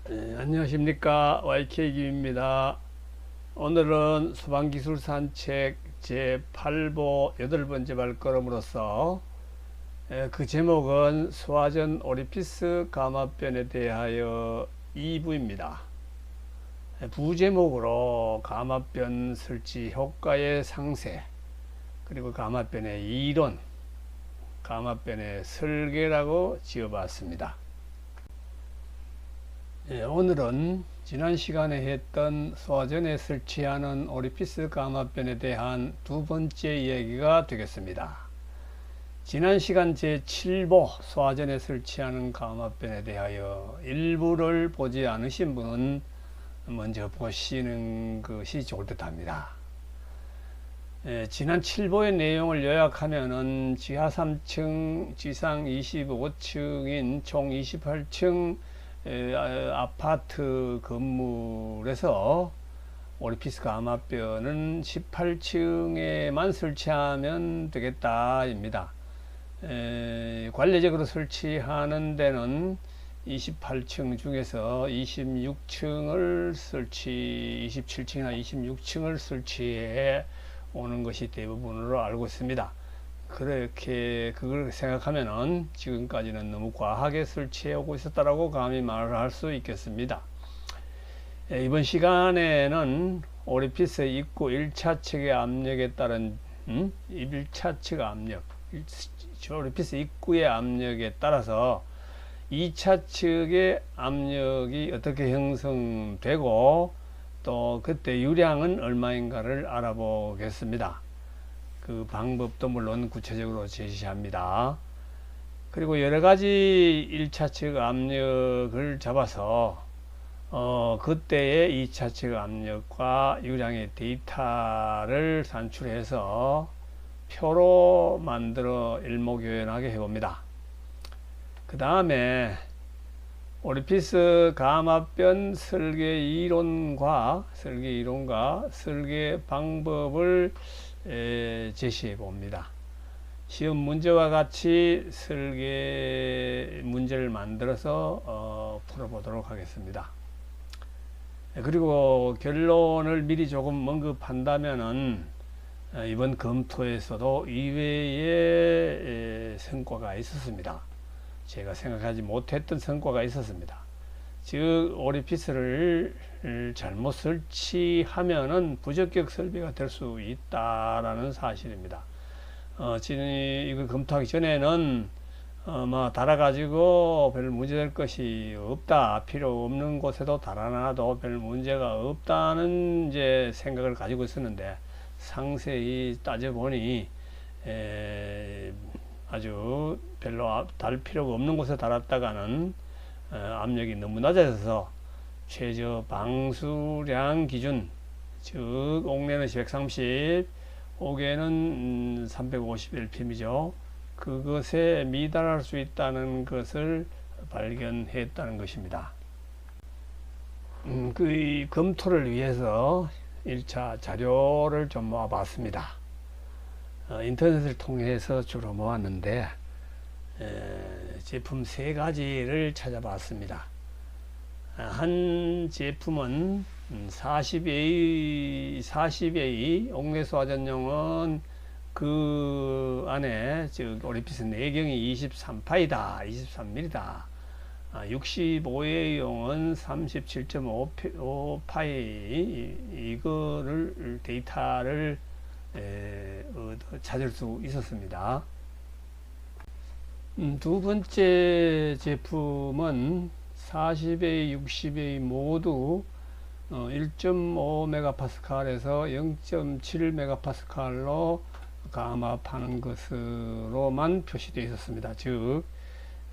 안녕하십니까, YK김입니다. 오늘은 소방기술산책 제8보 8번째 발걸음으로서 그 제목은 소화전 오리피스 감압변에 대하여 2부입니다. 부제목으로 감압변 설치 효과의 상세, 그리고 감압변의 이론, 감압변의 설계라고 지어봤습니다. 오늘은 지난 시간에 했던 소화전에 설치하는 오리피스 감압변에 대한 두 번째 이야기가 되겠습니다. 지난 시간 제7보 소화전에 설치하는 감압변에 대하여 일부를 보지 않으신 분은 먼저 보시는 것이 좋을 듯 합니다. 지난 7보의 내용을 요약하면은 지하 3층, 지상 25층인 총 28층 아파트 건물에서 오리피스 감압변은 18층에만 설치하면 되겠다입니다. 관례적으로 설치하는 데는 28층 중에서 26층을 27층이나 26층을 설치해 오는 것이 대부분으로 알고 있습니다. 그렇게 그걸 생각하면은 지금까지는 너무 과하게 설치해 오고 있었다라고 감히 말을 할 수 있겠습니다. 이번 시간에는 오리피스 입구 1차 측의 압력에 따른 1차 측 압력, 오리피스 입구의 압력에 따라서 2차 측의 압력이 어떻게 형성되고 또 그때 유량은 얼마인가를 알아보겠습니다. 그 방법도 물론 구체적으로 제시합니다. 그리고 여러가지 1차 측 압력을 잡아서 그때의 2차 측 압력과 유량의 데이터를 산출해서 표로 만들어 일목요연하게 해봅니다. 그 다음에 오리피스 감압변 설계 이론과 설계 방법을 제시해 봅니다. 시험 문제와 같이 설계 문제를 만들어서 풀어보도록 하겠습니다. 그리고 결론을 미리 조금 언급한다면은 이번 검토에서도 이외의 성과가 있었습니다. 제가 생각하지 못했던 성과가 있었습니다. 즉 오리피스를 잘못 설치하면은 부적격 설비가 될 수 있다라는 사실입니다. 이걸 검토하기 전에는 달아가지고 별 문제될 것이 없다, 필요 없는 곳에도 달아놔도 별 문제가 없다는 이제 생각을 가지고 있었는데 상세히 따져보니 아주 별로 달 필요가 없는 곳에 달았다가는 압력이 너무 낮아져서 최저 방수량 기준, 즉 옥내는 130, 옥에는 350rpm이죠. 그것에 미달할 수 있다는 것을 발견했다는 것입니다. 그 검토를 위해서 1차 자료를 좀 모아봤습니다. 인터넷을 통해서 주로 모았는데 제품 3가지를 찾아봤습니다. 한 제품은 40A 옥내소화전용은 그 안에 즉 오리피스 내경이 23파이다, 23mm다. 65A용은 37.5파이 이거를 데이터를 찾을 수 있었습니다. 두 번째 제품은 40A, 60A 모두 1.5MPa에서 0.7MPa로 감압하는 것으로만 표시되어 있었습니다. 즉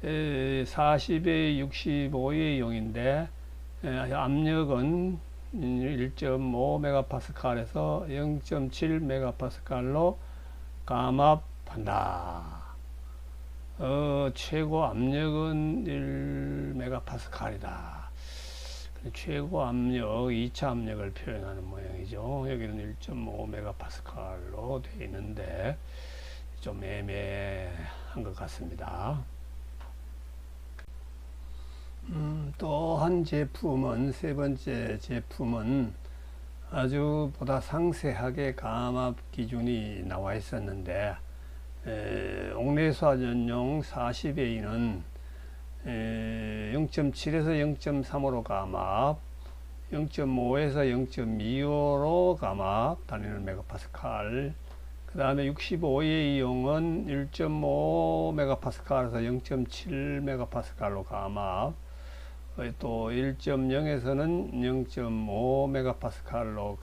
40A, 65A 용인데 압력은 1.5MPa에서 0.7MPa로 감압한다. 최고 압력은 1MPa이다. 최고 압력, 2차 압력을 표현하는 모양이죠. 여기는 1.5MPa로 되어 있는데 좀 애매한 것 같습니다. 또 한 제품은, 세 번째 제품은 아주 보다 상세하게 감압 기준이 나와 있었는데, 옥내수화전용 40A는 0.7에서 0.35로 감압, 0.5에서 0.25로 감압, 단위는 메가파스칼. 그 다음에 65A용은 1.5 메가파스칼에서 0.7 메가파스칼로 감압, 또 1.0에서는 0.5 메가파스칼로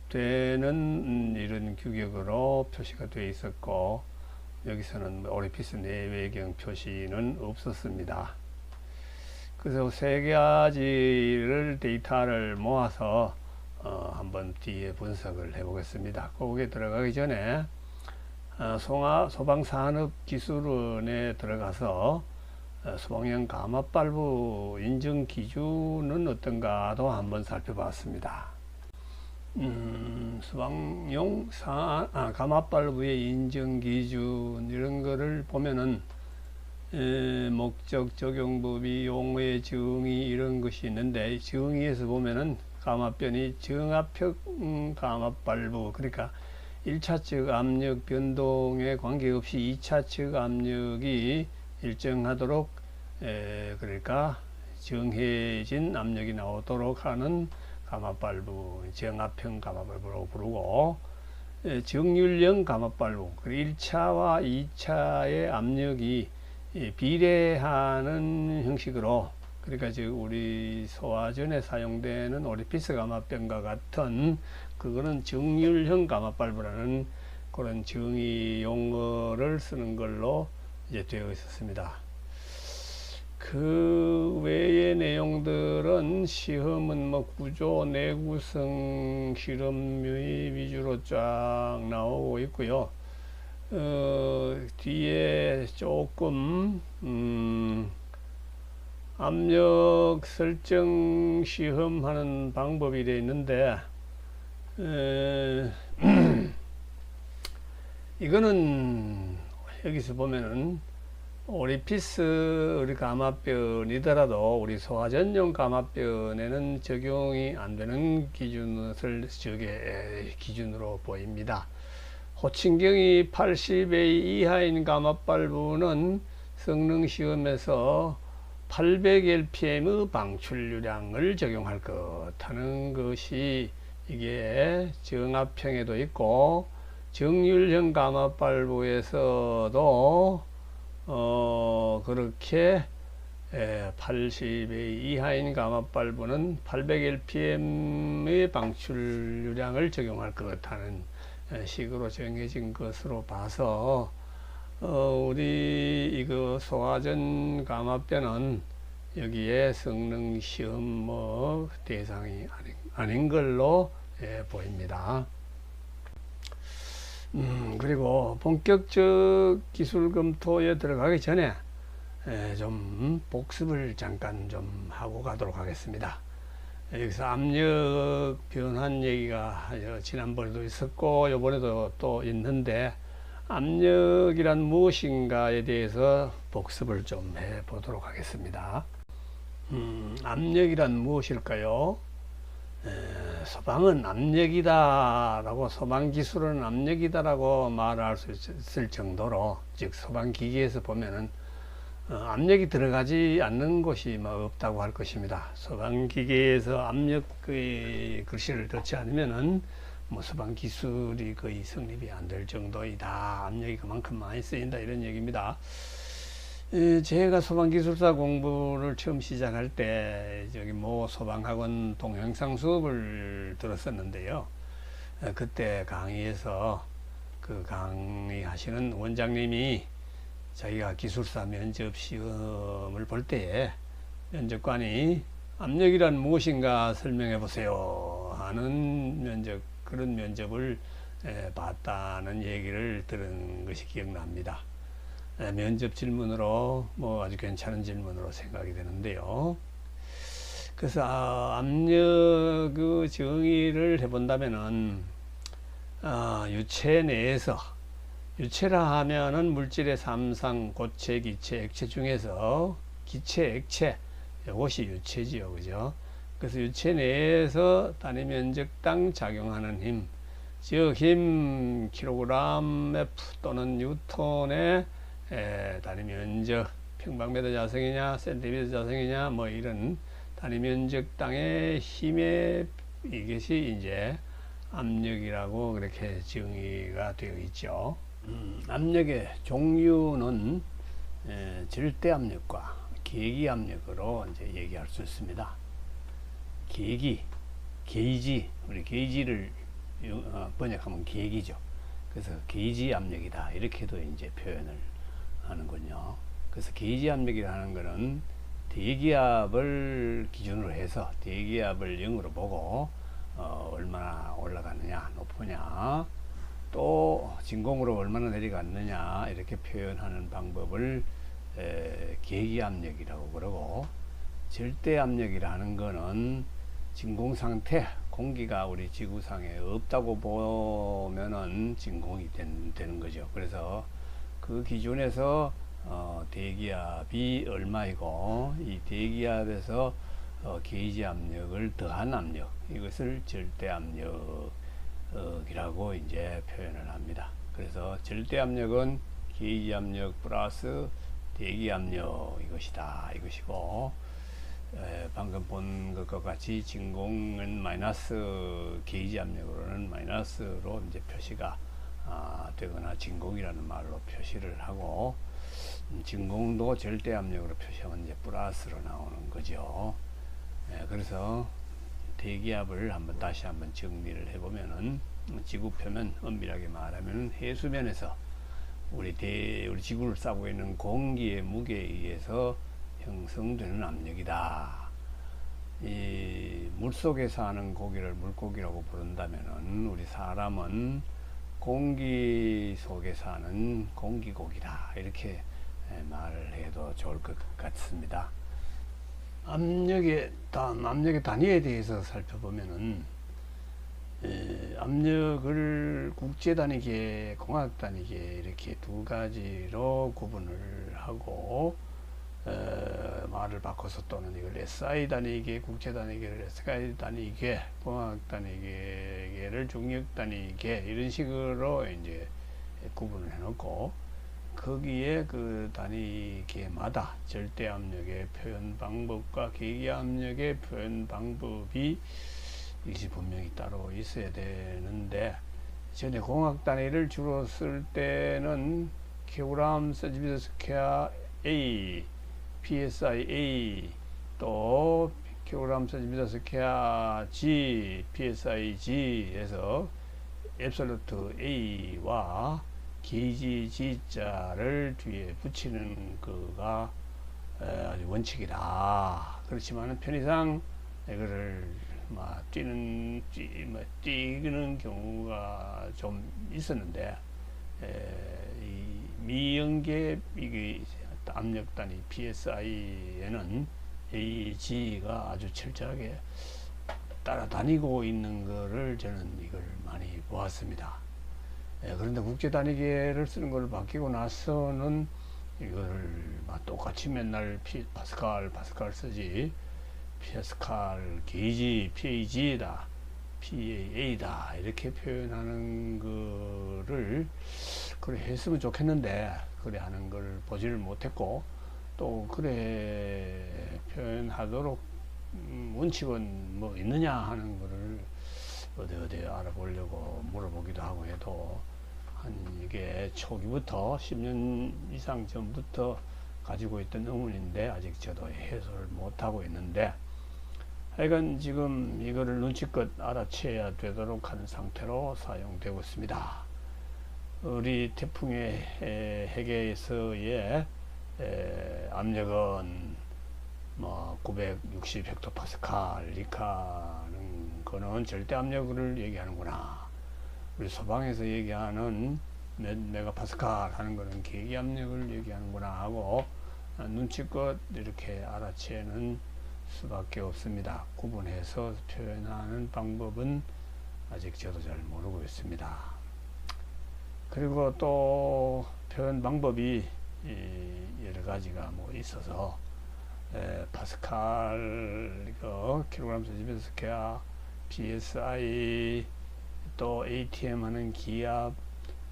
감압되는 이런 규격으로 표시가 되어 있었고, 여기서는 오리피스 내외경 표시는 없었습니다. 그래서 세 가지를 데이터를 모아서 한번 뒤에 분석을 해 보겠습니다. 거기에 들어가기 전에 소방산업기술원에 들어가서 소방용 감압발부 인증 기준은 어떤가도 한번 살펴봤습니다. 소방용 감압발부의 인증 기준 이런 거를 보면은 목적, 적용법이, 용어의 정의 이런 것이 있는데, 정의에서 보면은 감압변이 정압형 감압발부, 그러니까 1차측 압력 변동에 관계없이 2차측 압력이 일정하도록 그러니까 정해진 압력이 나오도록 하는 감압발부, 정압형 감압발부라고 부르고, 정률형 감압발부, 1차와 2차의 압력이 비례하는 형식으로, 그러니까 즉 우리 소화전에 사용되는 오리피스 감압변과 같은, 그거는 정률형 감압발부라는 그런 정의 용어를 쓰는 걸로 이제 되어 있었습니다. 그 외의 내용들은 시험은 뭐 구조, 내구성 실험 위주로 쫙 나오고 있고요. 뒤에 조금 압력 설정 시험하는 방법이 되어 있는데, 이거는 여기서 보면은 오리피스 우리 감압변이더라도 우리 소화전용 감압변에는 적용이 안 되는 기준을 저게 기준으로 보입니다. 호칭경이 80A 이하인 감압발부는 성능시험에서 800rpm의 방출유량을 적용할 것 하는 것이, 이게 정압형에도 있고 정률형 감압발부에서도 그렇게 80A 이하인 감압발부는 800rpm의 방출유량을 적용할 것 하는 식으로 정해진 것으로 봐서, 우리 이거 소화전 감압변은 여기에 성능 시험 뭐 대상이 아닌 걸로 보입니다. 그리고 본격적 기술 검토에 들어가기 전에 좀 복습을 잠깐 좀 하고 가도록 하겠습니다. 여기서 압력 변환 얘기가 지난번에도 있었고 이번에도 또 있는데, 압력이란 무엇인가에 대해서 복습을 좀 해 보도록 하겠습니다. 압력이란 무엇일까요? 소방은 압력이다 라고, 소방기술은 압력이다 라고 말할 수 있을 정도로, 즉 소방기기에서 보면은 압력이 들어가지 않는 곳이 뭐 없다고 할 것입니다. 소방기계에서 압력의 글씨를 넣지 않으면은 뭐 소방기술이 거의 성립이 안 될 정도이다, 압력이 그만큼 많이 쓰인다, 이런 얘기입니다. 제가 소방기술사 공부를 처음 시작할 때 저기 모 소방학원 동영상 수업을 들었었는데요. 그때 강의에서 그 강의하시는 원장님이 자기가 기술사 면접 시험을 볼 때에 면접관이 압력이란 무엇인가 설명해 보세요 하는 그런 면접을 봤다는 얘기를 들은 것이 기억납니다. 면접 질문으로 뭐 아주 괜찮은 질문으로 생각이 되는데요. 그래서 압력 그 정의를 해본다면은 유체 내에서, 유체라 하면은 물질의 삼상, 고체, 기체, 액체 중에서 기체, 액체, 이것이 유체지요. 그죠? 그래서 유체 내에서 단위 면적당 작용하는 힘, 즉 힘 킬로그램 F 또는 뉴턴의 단위 면적, 평방미터 자성이냐 센티미터 자성이냐 뭐 이런 단위 면적당의 힘의 이것이 이제 압력이라고 그렇게 정의가 되어 있죠. 압력의 종류는 절대 압력과 계기 압력으로 이제 얘기할 수 있습니다. 계기, 게이지, 우리 게이지를 번역하면 계기죠. 그래서 게이지 압력이다 이렇게도 이제 표현을 하는군요. 그래서 게이지 압력이라는 것은 대기압을 기준으로 해서 대기압을 0으로 보고 얼마나 올라갔느냐 높으냐 또 진공으로 얼마나 내려갔느냐 이렇게 표현하는 방법을 계기압력이라고 그러고, 절대압력이라는 것은 진공 상태, 공기가 우리 지구상에 없다고 보면은 진공이 되는 거죠. 그래서 그 기준에서 대기압이 얼마이고 이 대기압에서 게이지 압력을 더한 압력, 이것을 절대압력이라고 이제 표현을 합니다. 그래서 절대압력은 게이지 압력 플러스 대기압력 이것이고, 방금 본 것과 같이 진공은 마이너스, 게이지 압력으로는 마이너스로 이제 표시가 되거나 진공이라는 말로 표시를 하고, 진공도 절대 압력으로 표시하면 이제 플러스로 나오는 거죠. 그래서 대기압을 다시 한번 정리를 해보면은, 지구 표면 엄밀하게 말하면 해수면에서 우리 지구를 싸고 있는 공기의 무게에 의해서 형성되는 압력이다. 이 물속에 사는 고기를 물고기라고 부른다면은 우리 사람은 공기 속에 사는 공기고기다 이렇게 말을 해도 좋을 것 같습니다. 압력의 단위에 대해서 살펴보면은 압력을 국제단위계, 공학단위계 이렇게 두 가지로 구분을 하고, 말을 바꿔서 또는 이걸 SI 단위계, 국제 단위계를 SI 단위계, 공학 단위계를 중력 단위계 이런 식으로 이제 구분을 해놓고, 거기에 그 단위계마다 절대 압력의 표현 방법과 계기 압력의 표현 방법이 이것이 분명히 따로 있어야 되는데, 전에 공학 단위를 주로 쓸 때는 킬로그램 센티미터 스퀘어 A, PSI A, 또 킬로그램 센티미터 스퀘어 G, PSI G에서 앱솔루트 A와 게이지 G자를 뒤에 붙이는 그가 아주 원칙이다. 그렇지만 편의상 이거를 뛰는 경우가 좀 있었는데, 이 미연계 압력 단위 PSI에는 AG가 아주 철저하게 따라다니고 있는 것을 저는 이걸 많이 보았습니다. 그런데 국제 단위계를 쓰는 걸 바뀌고 나서는 이걸 똑같이 맨날 파스칼 쓰지, 파스칼 게이지 PAG다, PAA다 이렇게 표현하는 거를 그래 했으면 좋겠는데, 그래 하는 걸 보지를 못했고, 또 그래 표현하도록 원칙은 뭐 있느냐 하는 거를 어디 알아보려고 물어보기도 하고 해도, 한 이게 초기부터 10년 이상 전부터 가지고 있던 의문인데 아직 저도 해소를 못하고 있는데, 하여간 지금 이거를 눈치껏 알아채야 되도록 하는 상태로 사용되고 있습니다. 우리 태풍의 해계에서의 압력은 960 헥토파스칼 이카는 거는 절대 압력을 얘기하는구나. 우리 소방에서 얘기하는 몇 메가파스칼 하는 거는 계기 압력을 얘기하는구나 하고 눈치껏 이렇게 알아채는 수밖에 없습니다. 구분해서 표현하는 방법은 아직 저도 잘 모르고 있습니다. 그리고 또 표현 방법이 여러 가지가 있어서, 파스칼 이거 킬로그램 세제미터 스퀘어, psi 또 atm 하는 기압,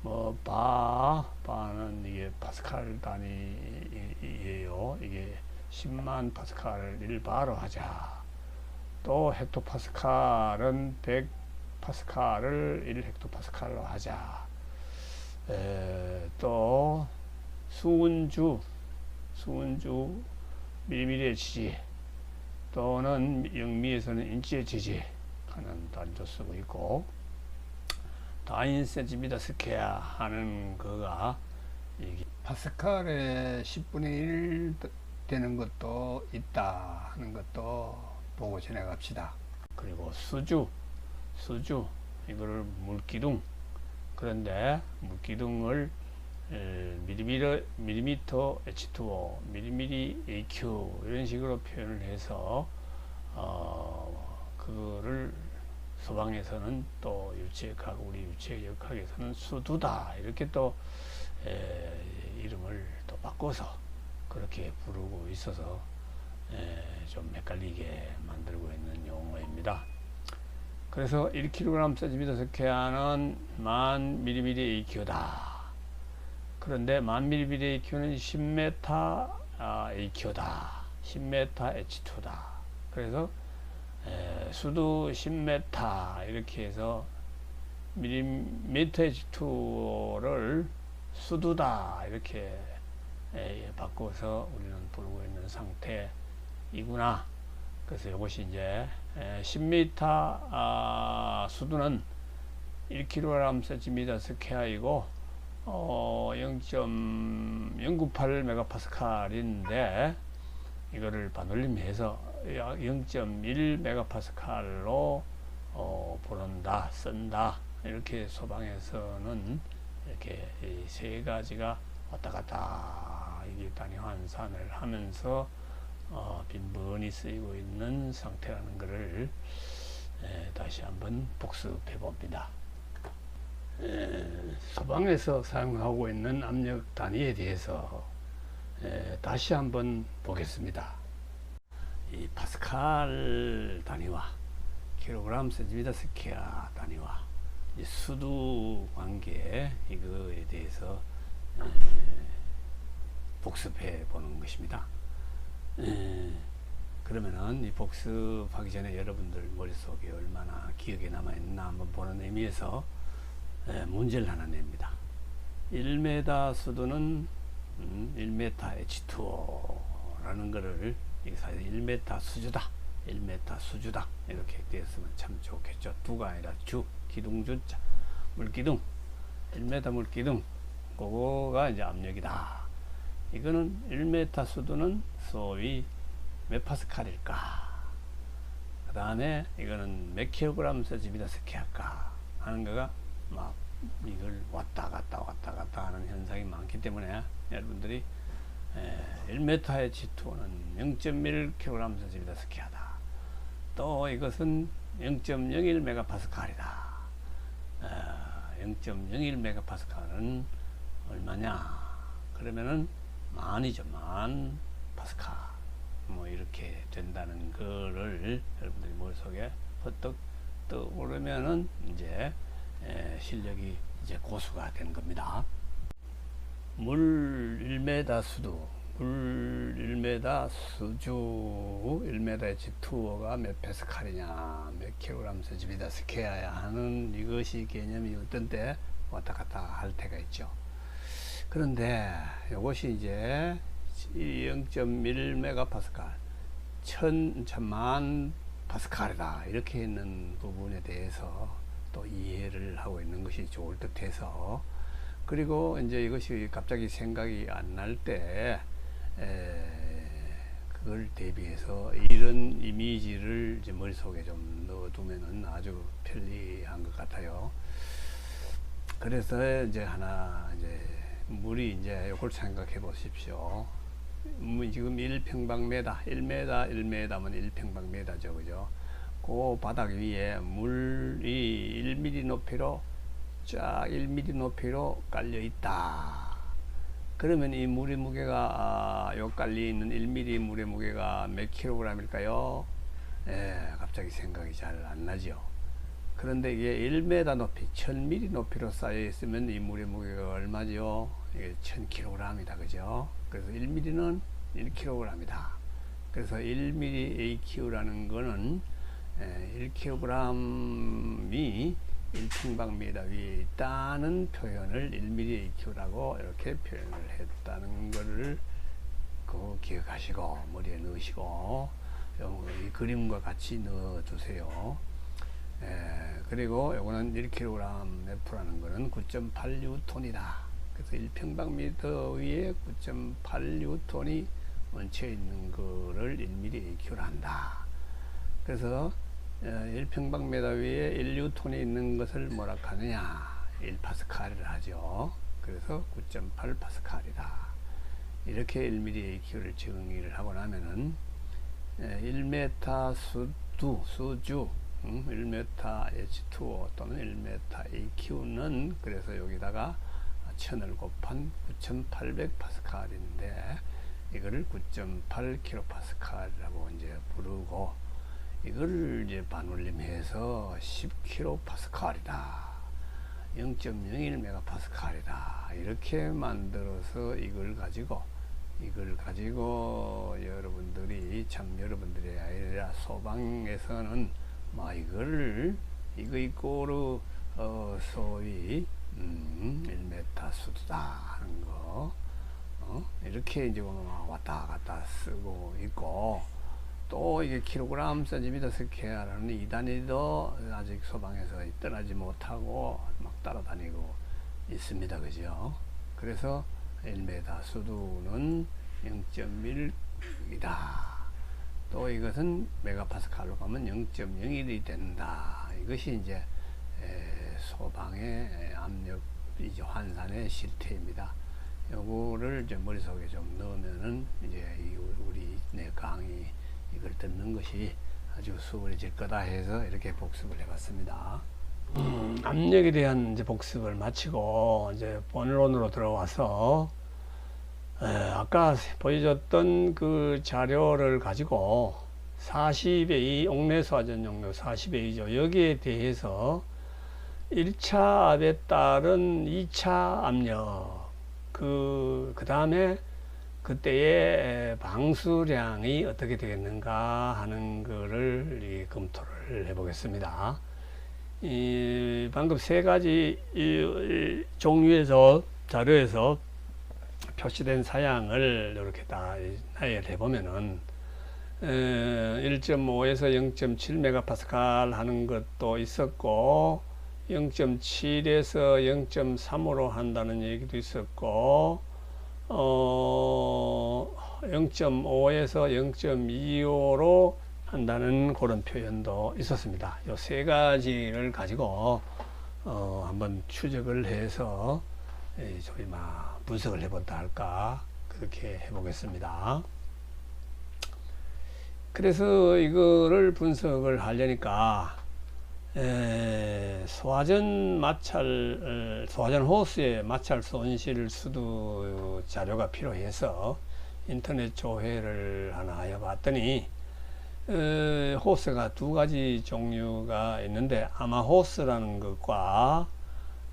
뭐 바는 이게 파스칼 단위예요. 이게 10만 파스칼을 1바로 하자. 또 헥토파스칼은 100 파스칼을 1헥토파스칼로 하자. 또 수은주 밀리미터의 지지 또는 영미에서는 인치의 지지 하는 단위도 쓰고 있고, 다인 센티미터 스퀘어 하는 거가 이게 파스칼의 10분의 1 되는 것도 있다 하는 것도 보고 지나갑시다. 그리고 수주 이거를 물기둥, 그런데 물기둥을 밀리미터 H2O, 밀리미리 AQ 이런 식으로 표현을 해서 그거를 서방에서는 또 유체역학, 우리 유체역학에서는 수두다 이렇게 또 이름을 또 바꿔서 그렇게 부르고 있어서 좀 헷갈리게 만들고 있는 용어입니다. 그래서 1kg 세제미터 스퀘어는 1000mm AQ다. 그런데 1000mm AQ는 10m AQ다. 10m H2다. 그래서 수도 10m 이렇게 해서 밀리미터 H2를 수두다 이렇게 바꿔서 우리는 부르고 있는 상태이구나. 그래서 이것이 이제 10m 수두는 1kg 세제미터 스퀘어이고 0.098 메가파스칼인데 이거를 반올림해서 0.1 메가파스칼로 부른다, 쓴다. 이렇게 소방에서는 이렇게 세 가지가 왔다 갔다 이게 단위 환산을 하면서 빈번히 쓰이고 있는 상태라는 것을 다시 한번 복습해 봅니다. 소방에서 사용하고 있는 압력 단위에 대해서 다시 한번 보겠습니다. 이 파스칼 단위와 킬로그램 세제미터 스퀘어 단위와 이 수두 관계 이거에 대해서 복습해 보는 것입니다. 그러면은 이 복습하기 전에 여러분들 머릿속에 얼마나 기억에 남아있나 한번 보는 의미에서 문제를 하나 냅니다. 1m 수두는 1m H2O라는 것을 여기서 1m 수주다, 1m 수주다 이렇게 되었으면 참 좋겠죠. 두가 아니라 주, 기둥주자, 물기둥, 1m 물기둥, 그거가 이제 압력이다. 이거는 1m 수두는 소위 몇 파스칼일까? 그 다음에 이거는 몇 킬로그램 세제미터 스퀘어일까? 하는 거가 막 이걸 왔다 갔다 하는 현상이 많기 때문에 여러분들이 1m의 G2는 0.1kg 세제미터 스퀘어다. 또 이것은 0.01 메가파스칼이다. 0.01 메가파스칼은 얼마냐? 그러면은 만이죠. 만 파스칼. 뭐 이렇게 된다는 거를 여러분들이 머릿속에 퍼뜩 떠오르면은 이제 실력이 이제 고수가 된 겁니다. 물 1m 수두, 물 1m 수주, 1m H2O가 몇 파스칼이냐, 몇 킬로그램 세제미터 스퀘어야 하는 이것이 개념이 어떤 때 왔다 갔다 할 때가 있죠. 그런데 이것이 이제 0.1 메가파스칼, 1000만 파스칼이다 이렇게 있는 부분에 대해서 또 이해를 하고 있는 것이 좋을 듯 해서, 그리고 이제 이것이 갑자기 생각이 안 날 때 그걸 대비해서 이런 이미지를 이제 머릿속에 좀 넣어두면은 아주 편리한 것 같아요. 그래서 이제 하나 이제 물이 이제 이걸 생각해 보십시오. 지금 1평방미터, 1m면 1평방미터죠, 그죠? 그 바닥 위에 물이 1mm 높이로 쫙 1mm 높이로 깔려 있다. 그러면 이 물의 무게가 요 깔려 있는 1mm 물의 무게가 몇 킬로그램일까요? 갑자기 생각이 잘 안 나죠. 그런데 이게 1m 높이, 1000mm 높이로 쌓여 있으면 이 물의 무게가 얼마죠? 이게 1000kg이다. 그죠? 그래서 1mm는 1kg이다. 그래서 1mm AQ라는 거는 1kg이 1평방미터 위에 있다는 표현을 1mm AQ라고 이렇게 표현을 했다는 거를 기억하시고 머리에 넣으시고 이 그림과 같이 넣어 두세요. 그리고 요거는 1kgF라는 거는 9.86톤이다. 그래서 1평방미터 위에 9.86톤이 얹혀 있는 거를 1mm AQ로 한다. 그래서 1평방미터 위에 1뉴톤이 있는 것을 뭐라 하느냐? 1파스칼을 하죠. 그래서 9.8파스칼이다. 이렇게 1mm AQ를 정의를 하고 나면은 1m 수주 1m H2O 또는 1m AQ는 그래서 여기다가 1000을 곱한 9800파스칼인데 이거를 9.8kPa라고 이제 부르고 이걸 이제 반올림해서 10kPa이다. 0.01MPa이다. 이렇게 만들어서 이걸 가지고 여러분들이 여러분들이 아니라 소방에서는 이거 이꼬르 소위 1m 수두다 하는 거 이렇게 이제 왔다 갔다 쓰고 있고, 또 이게 킬로그램 센티미터 스퀘어라는 이 단위도 아직 소방에서 떠나지 못하고 막 따라다니고 있습니다. 그죠? 그래서 1m 수두는 0.1이다. 또 이것은 메가파스칼로 가면 0.01이 된다. 이것이 이제 소방의 압력 이제 환산의 실태입니다. 요거를 이제 머릿속에 좀 넣으면은 이제 우리 내 강의 이걸 듣는 것이 아주 수월해질 거다 해서 이렇게 복습을 해봤습니다. 압력에 대한 이제 복습을 마치고 이제 본론으로 들어와서 아까 보여줬던 그 자료를 가지고 40A 옥내소화전 용료 40A죠. 여기에 대해서 1차 압에 따른 2차 압력 그 다음에 그때의 방수량이 어떻게 되겠는가 하는 거를 검토를 해 보겠습니다. 방금 세 가지 종류에서 자료에서 표시된 사양을 이렇게 다 나열해 보면은 1.5에서 0.7MPa 하는 것도 있었고 0.7에서 0.3으로 한다는 얘기도 있었고 0.5에서 0.25로 한다는 그런 표현도 있었습니다. 이 세 가지를 가지고 한번 추적을 해서 저희 분석을 해본다 할까 그렇게 해보겠습니다. 그래서 이거를 분석을 하려니까 소화전 호스의 마찰 손실 수도 자료가 필요해서 인터넷 조회를 하나 해봤더니 호스가 두 가지 종류가 있는데 아마 호스라는 것과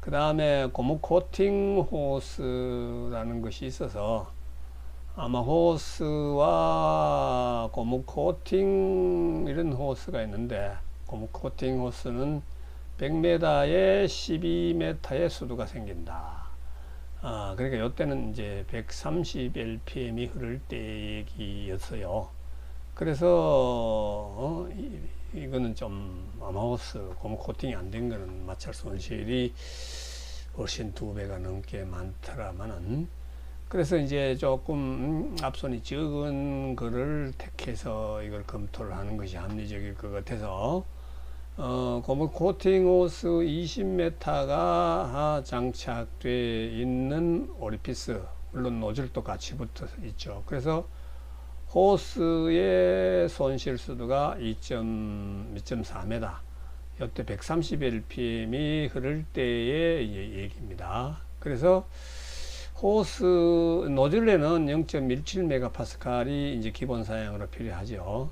그 다음에 고무 코팅 호스라는 것이 있어서 아마 호스와 고무 코팅 이런 호스가 있는데 고무 코팅 호스는 100m에 12m의 수두가 생긴다. 그러니까 이때는 이제 130 rpm이 흐를 때 얘기였어요. 그래서 이거는 좀 아마호스 고무 코팅이 안 된 거는 마찰 손실이 훨씬 2배가 넘게 많더라마는, 그래서 이제 조금 앞손이 적은 거를 택해서 이걸 검토를 하는 것이 합리적일 것 같아서 고무 코팅 호스 20m가 장착되어 있는 오리피스, 물론 노즐도 같이 붙어 있죠. 그래서 호스의 손실 수도가 2.4m, 이때 130 rpm이 흐를 때의 얘기입니다. 그래서 호스 노즐에는 0.17메가파스칼이 이제 기본 사양으로 필요하죠.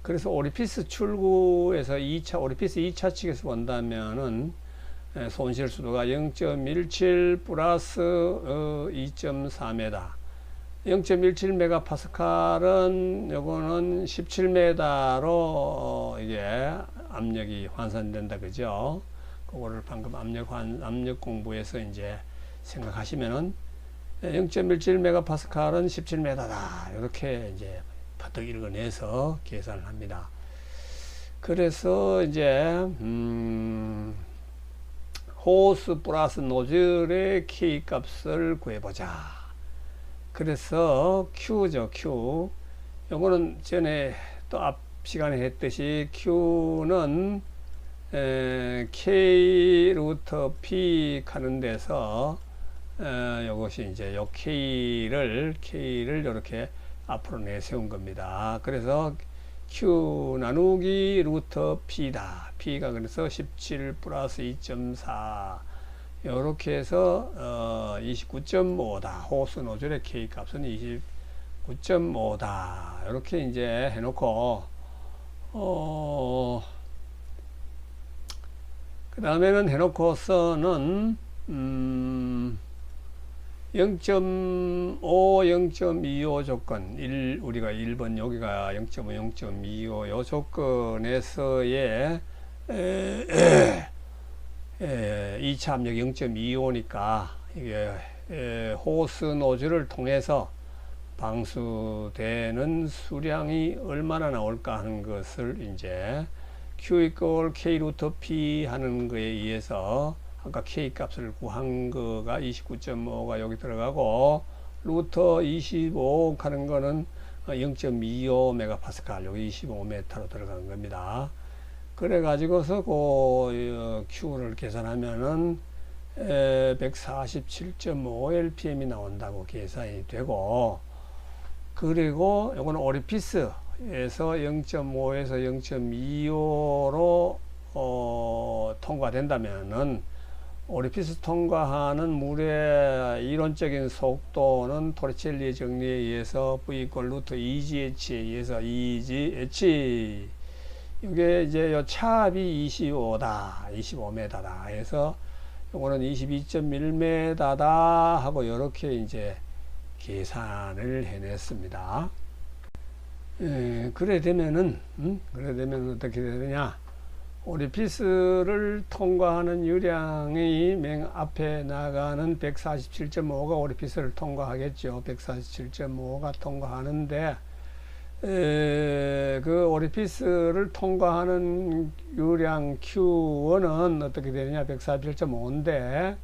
그래서 오리피스 출구에서 오리피스 2차 측에서 본다면은 손실 수도가 0.17 플러스 2.4m. 0.17메가파스칼은 요거는 17m로 이게 압력이 환산된다 그죠? 그거를 방금 압력 공부에서 이제 생각하시면은 0.17메가파스칼은 17m다. 이렇게 이제 바짝 읽어내서 계산을 합니다. 그래서 이제 호스 플러스 노즐의 K 값을 구해보자. 그래서 Q죠, Q. 요거는 전에 또 앞 시간에 했듯이 Q는 K 루트 P 가는 데서 요것이 이제 요 K를 이렇게 앞으로 내세운 겁니다. 그래서 Q 나누기 루트 P다. P가 그래서 17 플러스 2.4 요렇게 해서 29.5다. 호스 노즐의 K 값은 29.5다. 이렇게 이제 해놓고 그 다음에는 해놓고서는 0.5, 0.25 조건, 우리가 1번 여기가 0.5, 0.25 요 조건에서의 2차 압력 0.25니까 이게 호스 노즐을 통해서 방수되는 수량이 얼마나 나올까 하는 것을 이제 Q 이퀄 K 루트 P 하는 거에 의해서 아까 K 값을 구한 거가 29.5가 여기 들어가고 루트 25 하는 거는 0.25 메가파스칼 여기 25m로 들어가는 겁니다. 그래 가지고서 그 Q를 계산하면은 147.5 LPM이 나온다고 계산이 되고, 그리고 요거는 오리피스에서 0.5에서 0.25로 통과된다면은 오리피스 통과하는 물의 이론적인 속도는 토리첼리의 정리에 의해서 V 이퀄 루트 EGH에 의해서 EGH 이게 이제 요 차압이 25m다 해서 요거는 22.1m다 하고 요렇게 이제 계산을 해냈습니다. 그래 되면은 어떻게 되느냐, 오리피스를 통과하는 유량이 맨 앞에 나가는 147.5가 오리피스를 통과하겠죠. 147.5가 통과하는데 그 오리피스를 통과하는 유량 Q1은 어떻게 되느냐, 147.5인데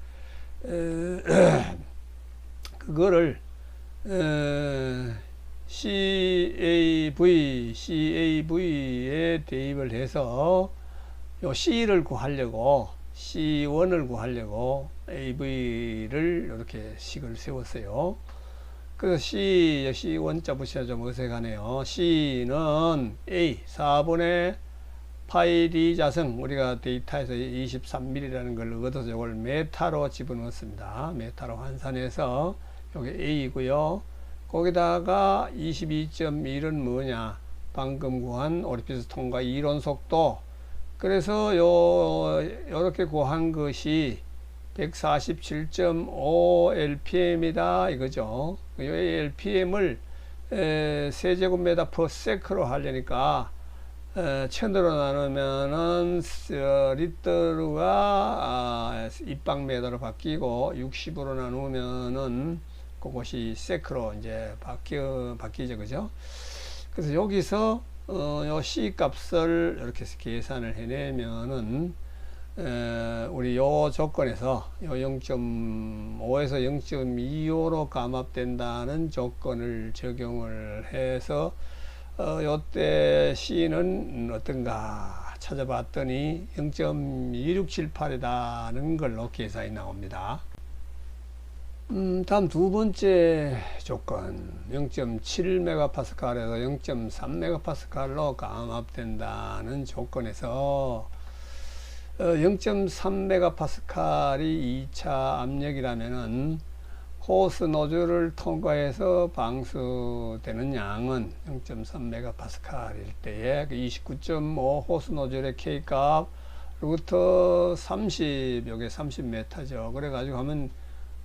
그거를 CAV에 대입을 해서 요 C를 구하려고 C1을 구하려고 AV를 이렇게 식을 세웠어요. 그래서 C1 잡으시면 좀 어색하네요. C는 A 4분의 파이 D 자승, 우리가 데이터에서 23mm라는 걸 얻어서 이걸 메타로 집어넣었습니다. 메타로 환산해서 여기 A이고요. 거기다가 22.1은 뭐냐, 방금 구한 오리피스 통과 이론 속도. 그래서 요렇게 구한 것이 147.5 LPM이다 이거죠. 이 LPM을 세제곱미터 per sec로 하려니까 1000으로 나누면은 리터가 입방미터로 바뀌고 60으로 나누면은 그것이 세크로 이제 바뀌죠, 그죠? 그래서 여기서 요 C 값을 이렇게 계산을 해내면은 우리 요 조건에서 요 0.5에서 0.25로 감압된다는 조건을 적용을 해서 요때 C는 어떤가 찾아봤더니 0.2678이라는 걸로 계산이 나옵니다. 다음 두 번째 조건 0.7메가파스칼에서 0.3메가파스칼로 감압된다는 조건에서 0.3메가파스칼이 2차 압력이라면은 호스 노즐을 통과해서 방수되는 양은 0.3메가파스칼일 때에 29.5 호스 노즐의 K값 루트 30, 요게 30m죠. 그래가지고 하면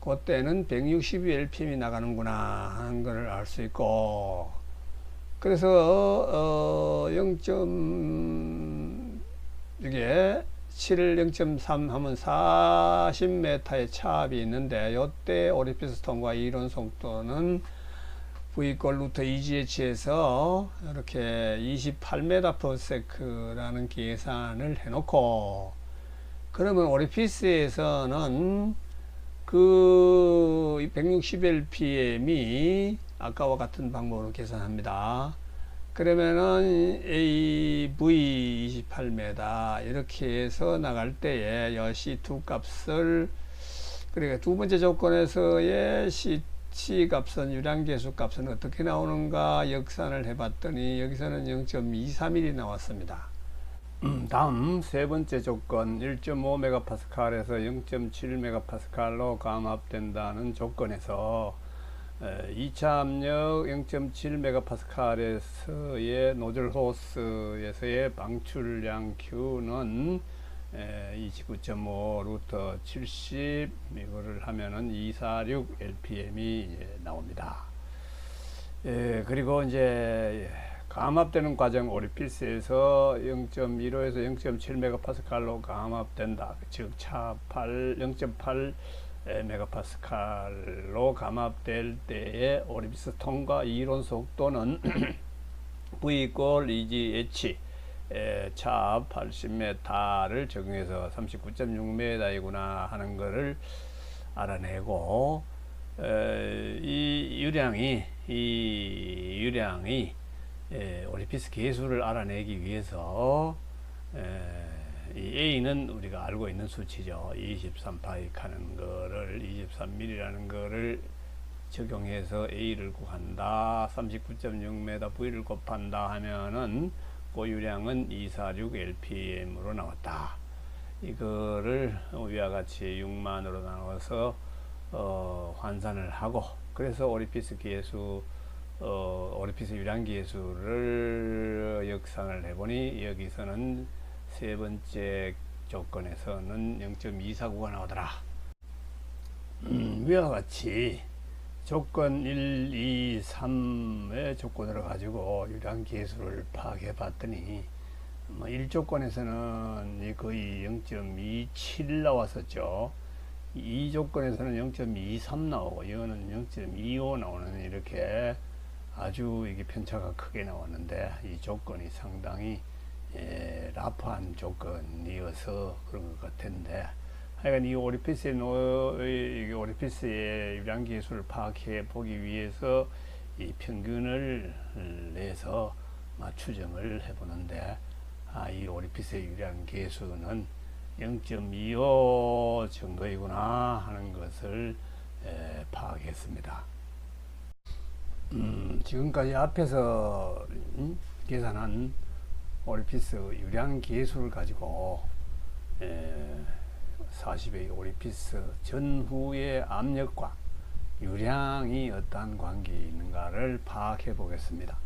그때는 162 LPM이 나가는구나 하는 걸 알 수 있고, 그래서 이게 7, 0.3 하면 40m의 차압이 있는데, 요때 오리피스 통과 이론 속도는 V 이퀄 루트 2GH에서 이렇게 28m/s라는 계산을 해놓고, 그러면 오리피스에서는 그 160 LPM이 아까와 같은 방법으로 계산합니다. 그러면은 AV 28m 이렇게 해서 나갈 때에 이 C2 값을, 그러니까 두 번째 조건에서의 C 값은, 유량계수 값은 어떻게 나오는가 역산을 해봤더니 여기서는 0.23mm 나왔습니다. 다음 세 번째 조건 1.5메가파스칼에서 0.7메가파스칼로 감압된다는 조건에서 2차 압력 0.7메가파스칼에서의 노즐 호스에서의 방출량 Q는 29.5 루트 70, 이거를 하면은 246 LPM이 나옵니다. 그리고 이제 감압되는 과정, 오리피스에서 0.15에서 0.7메가파스칼로 감압된다. 즉 차압 0.8 메가파스칼로 감압될 때의 오리피스 통과 이론 속도는 V 이퀄 EGH 차압 80m를 적용해서 39.6m이구나 하는 것을 알아내고, 이 유량이 오리피스 계수를 알아내기 위해서 이 A는 우리가 알고 있는 수치죠. 23파이 하는 거를 23mm라는 거를 적용해서 A를 구한다. 39.6m V를 곱한다 하면은 그 유량은 246 LPM으로 나왔다. 이거를 위와 같이 6만으로 나눠서 환산을 하고, 그래서 오리피스 계수 오리피스 유량 계수를 역산을 해보니 여기서는 세 번째 조건에서는 0.249가 나오더라. 위와 같이 조건 1, 2, 3의 조건을 가지고 유량 계수를 파악해 봤더니 1조건에서는 거의 0.27 나왔었죠. 이 조건에서는 0.23 나오고 이거는 0.25 나오는, 이렇게 아주 이게 편차가 크게 나왔는데, 이 조건이 상당히 라프한 조건이어서 그런 것 같은데, 하여간 이 오리피스의 유량 계수를 파악해 보기 위해서 이 평균을 내서 추정을 해보는데, 이 오리피스의 유량 계수는 0.25 정도이구나 하는 것을 파악했습니다. 지금까지 앞에서 계산한 오리피스 유량 계수를 가지고 40의 오리피스 전후의 압력과 유량이 어떠한 관계에 있는가를 파악해 보겠습니다.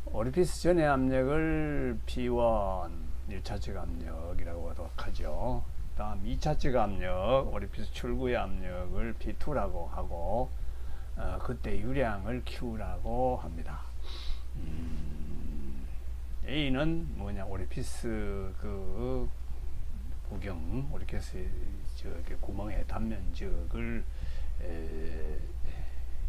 오리피스 전의 압력을 P1 1차적 압력이라고 하죠. 다음 2차적 압력, 오리피스 출구의 압력을 P2라고 하고, 그때 유량을 Q라고 합니다. A는 뭐냐, 오리피스 그 구경, 오리피스 구멍의 단면적을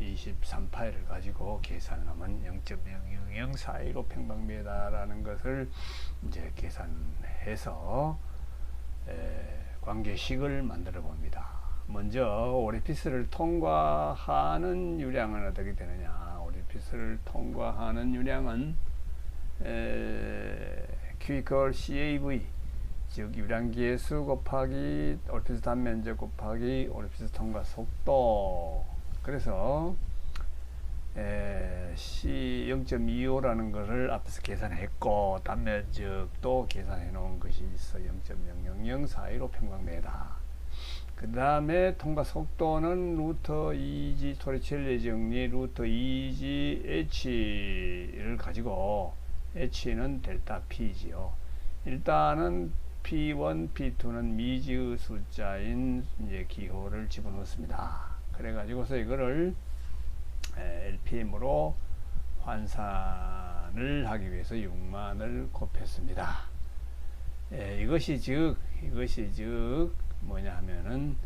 23파일을 가지고 계산하면 0.000415 평방미터라는 것을 이제 계산해서 관계식을 만들어 봅니다. 먼저 오리피스를 통과하는 유량은 어떻게 되느냐. 오리피스를 통과하는 유량은 Q 이퀄 CAV, 즉 유량계수 곱하기 오리피스 단면적 곱하기 오리피스 통과 속도. 그래서 C 0.25라는 것을 앞에서 계산했고, 단면적도 계산해 놓은 것이 있어 0.000415 평방미터. 그 다음에 통과 속도는 루터 2G 토리첼리 정리 루터 2G H를 가지고 H는 델타 P지요. 일단은 P1, P2는 미지의 숫자인 이제 기호를 집어넣습니다. 그래가지고서 이거를 LPM으로 환산을 하기 위해서 6만을 곱했습니다. 이것이 즉 뭐냐 하면은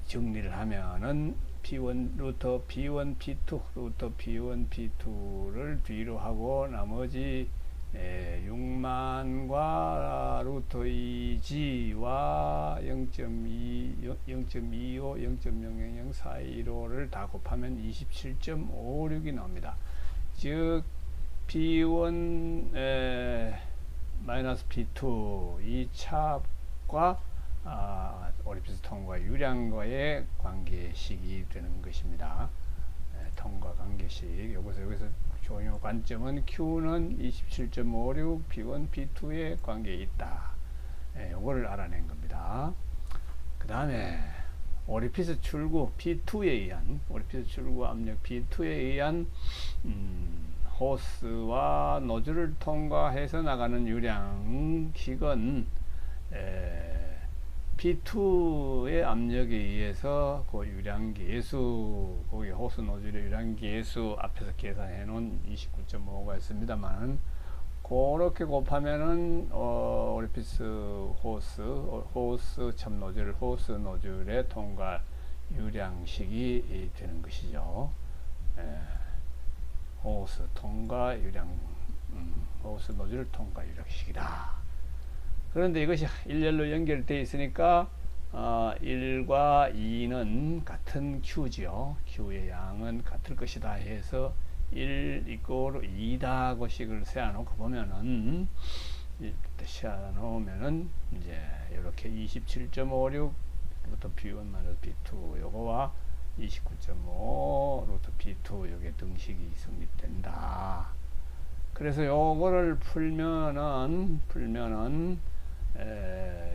정리를 하면은 P1 루터 P1 P2 루터 P1 P2를 뒤로 하고 나머지 6만과 루터 2G와 0.2, 0.25, 0.000, 415를 다 곱하면 27.56이 나옵니다. 즉 P1 마이너스 P2 이 차과 오리피스 통과 유량과의 관계식이 되는 것입니다. 통과 관계식. 여기서 중요 관점은 Q는 27.56 P1 P2의 관계에 있다. 요거를 알아낸 겁니다. 그 다음에 오리피스 출구 P2에 의한 오리피스 출구 압력 P2에 의한 호스와 노즐을 통과해서 나가는 유량식은 P2의 압력에 의해서 그 유량계수, 거기 호스 노즐의 유량계수 앞에서 계산해 놓은 29.5가 있습니다만, 그렇게 곱하면은 오리피스 호스 참 노즐, 호스 노즐의 통과 유량식이 되는 것이죠. 호스 통과 유량, 호스 노즐 통과 유량식이다. 그런데 이것이 일렬로 연결되어 있으니까 1과 2는 같은 Q지요. Q의 양은 같을 것이다 해서 1 이꼬르 2다 고 식을 세워놓고 보면은 세워놓으면은 이제 이렇게 27.56 루터 P1 마이너스 P2 요거와 29.5 루터 P2 요게 등식이 성립된다. 그래서 요거를 풀면은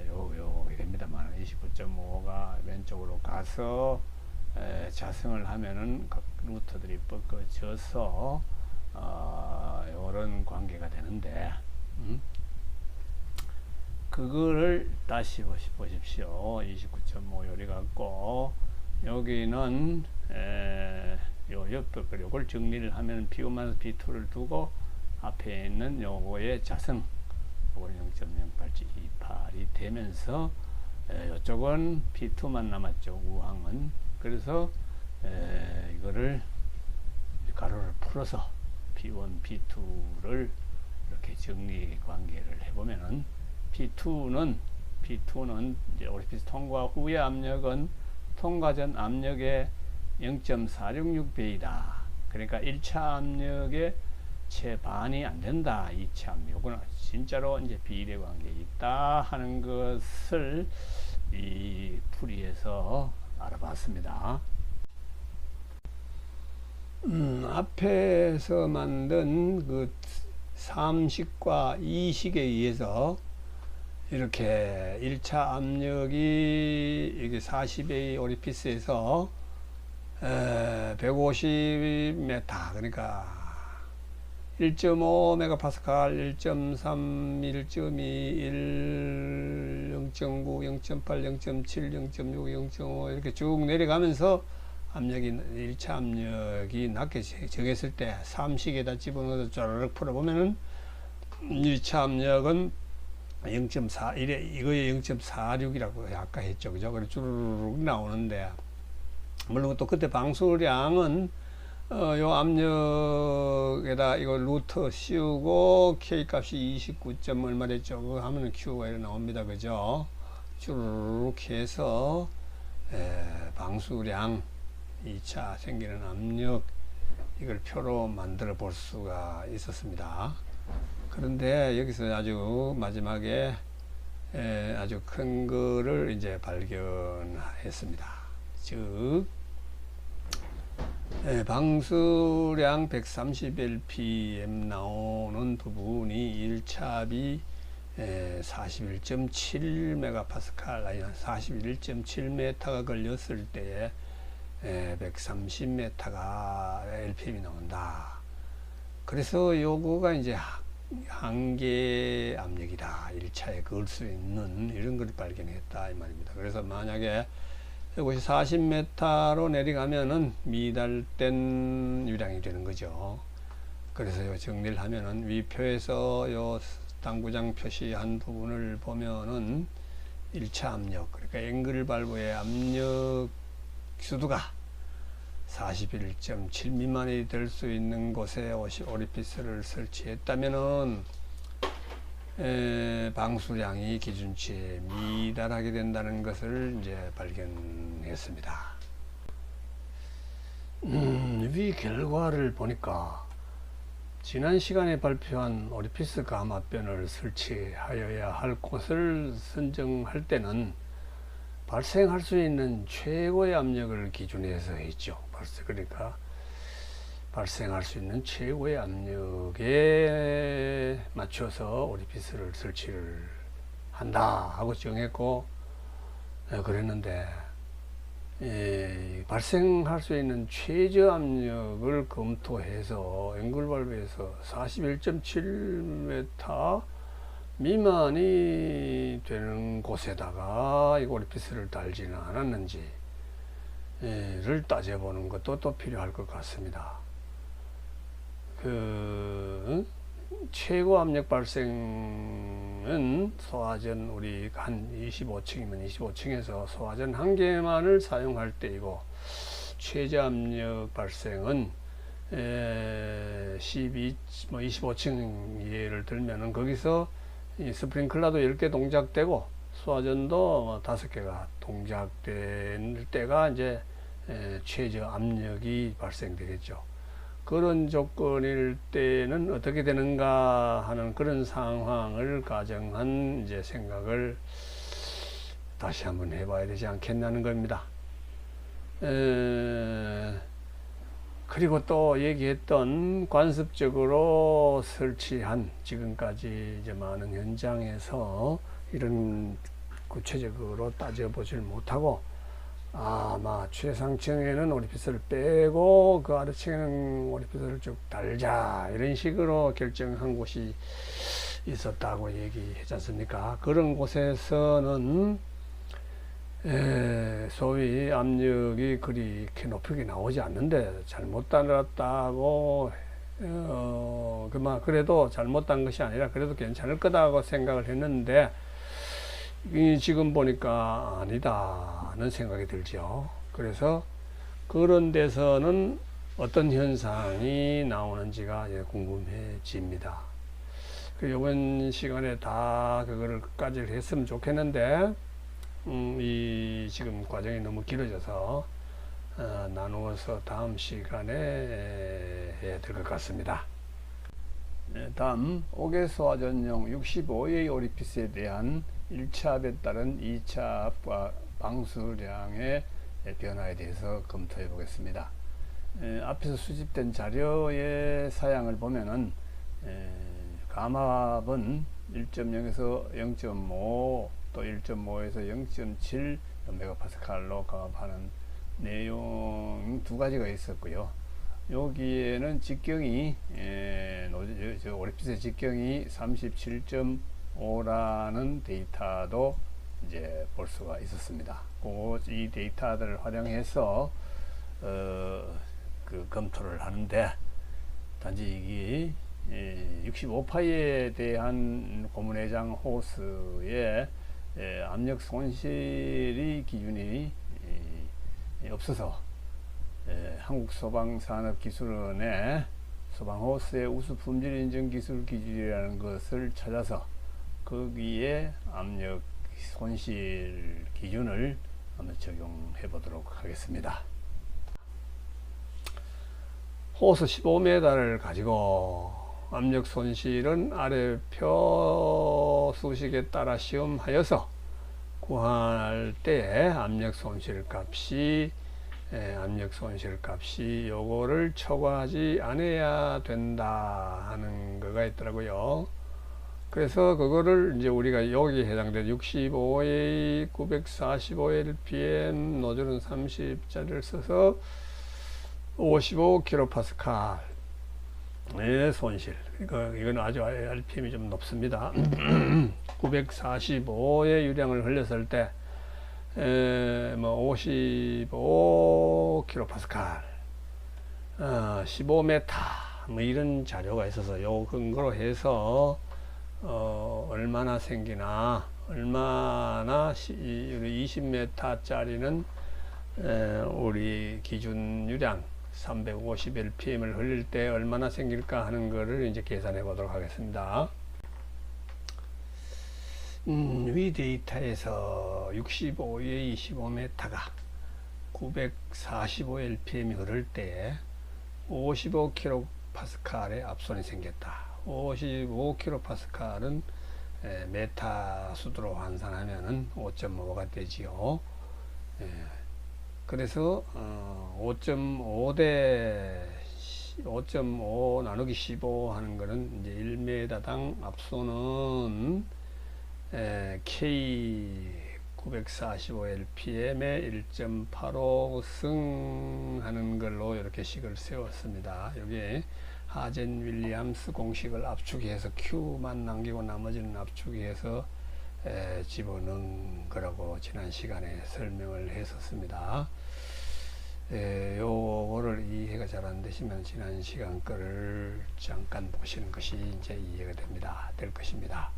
요게 됩니다만 29.5가 왼쪽으로 가서 자성을 하면은 각 루터들이 뻗어져서 요런 관계가 되는데 그거를 다시 보십시오. 29.5 요리 갖고 여기는 요 옆에 요걸 정리를 하면 P1 P2를 두고 앞에 있는 요거의 자성 요걸 0.0828이 되면서 이쪽은 P2만 남았죠. 우항은. 그래서 이거를 가로를 풀어서 P1 P2를 이렇게 정리 관계를 해보면은 P2는 이제 오리피스 통과 후의 압력은 통과 전 압력의 0.466배이다. 그러니까 1차 압력의 채 반이 안 된다. 2차 압력은 진짜로 이제 비례 관계에 있다 하는 것을 이 풀이에서 알아봤습니다. 앞에서 만든 그 3식과 2식에 의해서 이렇게 1차 압력이 이게 40A 오리피스에서 150m 그러니까 1.5 메가파스칼, 1.3, 1.2, 1, 0.9, 0.8, 0.7, 0.6, 0.5 이렇게 쭉 내려가면서 압력이 1차 압력이 낮게 정했을 때 3식에다 집어넣어서 쪼르륵 풀어보면은 1차 압력은 0.4, 이거에 0.46이라고 아까 했죠. 그죠? 그래 쭈르륵 나오는데, 물론 또 그때 방수량은, 요 압력에다 이거 루터 씌우고, K 값이 29점 얼마 됐죠? 그거 하면은 Q가 이렇게 나옵니다. 그죠? 쭈르륵 해서, 방수량, 2차 생기는 압력, 이걸 표로 만들어 볼 수가 있었습니다. 그런데 여기서 아주 마지막에 아주 큰 거를 이제 발견했습니다. 즉 방수량 131 pm 나오는 부분이 1차비 41.7메가파스칼 아니 41.7m가 걸렸을 때에 130m가 RPM이 나온다. 그래서 요거가 이제 한계 압력이다. 1차에 그을 수 있는 이런 걸 발견했다 이 말입니다. 그래서 만약에 이것이 40m로 내려가면은 미달된 유량이 되는 거죠. 그래서 요 정리를 하면은 위표에서 요 당구장 표시한 부분을 보면은 1차 압력, 그러니까 앵글 발브의 압력 수도가 41.7 미만이 될 수 있는 곳에 오리피스를 설치했다면은 방수량이 기준치에 미달하게 된다는 것을 이제 발견했습니다. 위 결과를 보니까 지난 시간에 발표한 오리피스 가마변을 설치하여야 할 곳을 선정할 때는 발생할 수 있는 최고의 압력을 기준해서 했죠. 그러니까 발생할 수 있는 최고의 압력에 맞춰서 오리피스를 설치를 한다 하고 정했고, 그랬는데 발생할 수 있는 최저 압력을 검토해서 앵글 발브에서 41.7m 미만이 되는 곳에다가 이 오리피스를 달지는 않았는지를 따져보는 것도 또 필요할 것 같습니다. 최고 압력 발생은 소화전 우리 한 25층이면 25층에서 소화전 한 개만을 사용할 때이고, 최저 압력 발생은 25층 예를 들면은 거기서 이 스프링클러도 10개 동작되고 소화전도 5개가 동작될 때가 이제 최저 압력이 발생되겠죠. 그런 조건일 때는 어떻게 되는가 하는 그런 상황을 가정한 이제 생각을 다시 한번 해봐야 되지 않겠냐는 겁니다. 그리고 또 얘기했던 관습적으로 설치한 지금까지 이제 많은 현장에서 이런 구체적으로 따져보질 못하고, 아마 최상층에는 오리피스를 빼고 그 아래층에는 오리피스를 쭉 달자 이런 식으로 결정한 곳이 있었다고 얘기했지 않습니까? 그런 곳에서는 소위 압력이 그렇게 높게 나오지 않는데 잘못 달았다고 그래도 잘못 단 것이 아니라 그래도 괜찮을 거다고 생각을 했는데, 지금 보니까 아니다는 생각이 들죠. 그래서 그런 데서는 어떤 현상이 나오는지가 궁금해집니다. 이번 시간에 다 그거를 까지를 했으면 좋겠는데, 이 지금 과정이 너무 길어져서 나누어서 다음 시간에 해야 될 것 같습니다. 다음 5개 소화전용 65의 오리피스에 대한 1차에 따른 2차 방수량의 변화에 대해서 검토해 보겠습니다. 앞에서 수집된 자료의 사양을 보면은 가마압은 1.0에서 0.5 또 1.5에서 0.7 메가파스칼로 가압하는 내용 두 가지가 있었고요. 여기에는 직경이 오리피스의 직경이 37.5라는 데이터도 이제 볼 수가 있었습니다. 이 데이터들을 활용해서 그 검토를 하는데, 단지 이게 65파이에 대한 고문회장 호스의 압력 손실이 기준이 없어서 한국소방산업기술원의 소방호스의 우수 품질 인증 기술 기준이라는 것을 찾아서 거기에 압력 손실 기준을 한번 적용해 보도록 하겠습니다. 호스 15m를 가지고 압력 손실은 아래 표 수식에 따라 시험하여서 구할 때 압력 손실 값이 요거를 초과하지 않아야 된다 하는 거가 있더라고요. 그래서 그거를 이제 우리가 여기 해당되는 65A 945LPM 노즐은 30짜리를 써서 55kPa의 손실. 그러니까 이건 아주 RPM이 좀 높습니다. 945의 유량을 흘렸을 때, 뭐 55kPa, 15m, 뭐 이런 자료가 있어서 요 근거로 해서 얼마나 생기나, 얼마나 20m짜리는 우리 기준 유량 350lpm을 흘릴 때 얼마나 생길까 하는 거를 이제 계산해 보도록 하겠습니다. 위 데이터에서 65의 25m가 945lpm이 흐를 때 55kPa의 압손이 생겼다. 55kPa는 메타 수도로 환산하면은 5.5가 되지요. 그래서 5.5 나누기 15 하는 거는 이제 1m당 압손은 K 945lpm에 1.85승 하는 걸로 이렇게 식을 세웠습니다. 여기에 하젠 윌리엄스 공식을 압축해서 Q만 남기고 나머지는 압축해서 집어넣은 거라고 지난 시간에 설명을 했었습니다. 요거를 이해가 잘 안 되시면 지난 시간 거를 잠깐 보시는 것이 이제 이해가 될 것입니다.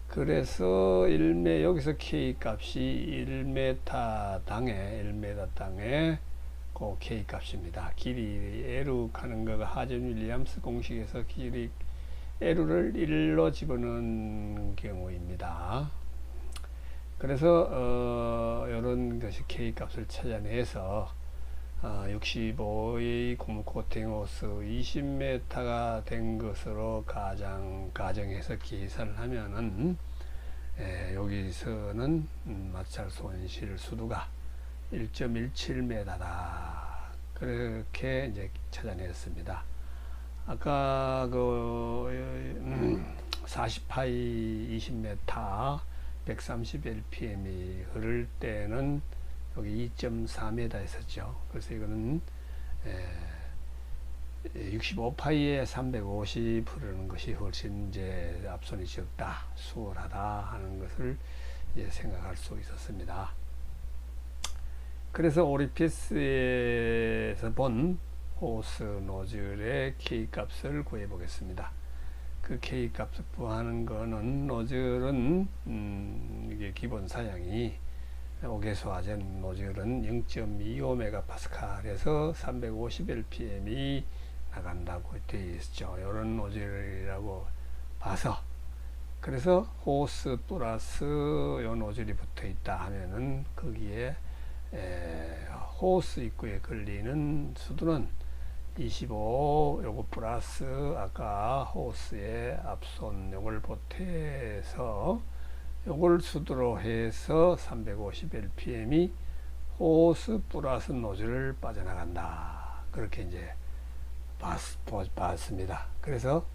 그래서 1m, 여기서 K 값이 1m 땅에 그 K 값입니다. 길이 L 하는 거가 하젠 윌리엄스 공식에서 길이 L을 1로 집어넣은 경우입니다. 그래서 이런 것이 K 값을 찾아내서 65의 고무 코팅 호스 20m가 된 것으로 가정해서 계산을 하면은 여기서는 마찰 손실 수두가 1.17m다. 그렇게 이제 찾아냈습니다. 아까 그 40파이 20m 130lpm이 흐를 때는 여기 2.4m 했었죠. 그래서 이거는 65파이에 350 흐르는 것이 훨씬 이제 압손이 적다, 수월하다 하는 것을 이제 생각할 수 있었습니다. 그래서 오리피스에서 본 호스 노즐의 K 값을 구해 보겠습니다. 그 K 값을 구하는 거는 노즐은 이게 기본 사양이 오개수화전 노즐은 0.25MPa에서 350lpm이 나간다고 되어 있죠. 이런 노즐이라고 봐서, 그래서 호스 플러스 요 노즐이 붙어 있다 하면은 거기에 호스 입구에 걸리는 수두는 25, 요거 플러스 아까 호스의 앞손 요걸 보태서 요걸 수두로 해서 350lpm이 호스 플러스 노즐을 빠져나간다. 그렇게 이제 봤습니다. 그래서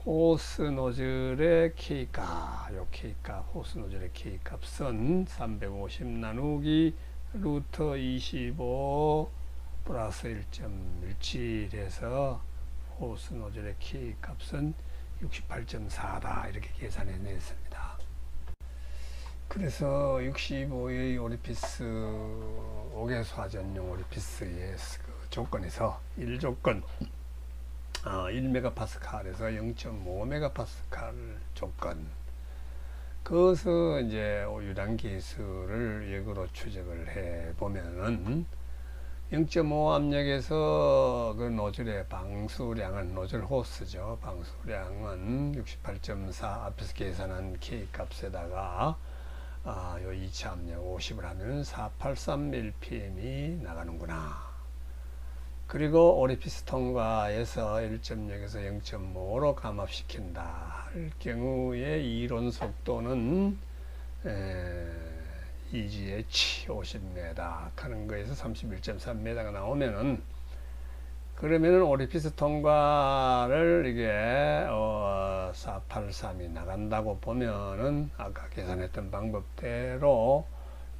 호스 노즐의 K값, 요 K값, 호스 노즐의 K값은 350 나누기 루트 25 플러스 1.17해서 호스 노즐의 K 값은 68.4다. 이렇게 계산해 냈습니다. 그래서 65의 오리피스 오개수화 전용 오리피스의 그 조건에서 1조건 1MPa에서 0.5MPa 조건, 그것을 이제 유량 계수를 역으로 추적을 해 보면은 0.5 압력에서 그 노즐의 방수량은, 노즐 호스죠, 방수량은 68.4 앞에서 계산한 K 값에다가 요 2차 압력 50을 하면 483lpm이 나가는구나. 그리고 오리피스 통과에서 1.0에서 0.5로 감압시킨다 할 경우에 이론 속도는 EGH 50m 하는 거에서 31.3m가 나오면은, 그러면은 오리피스 통과를 이게 483이 나간다고 보면은 아까 계산했던 방법대로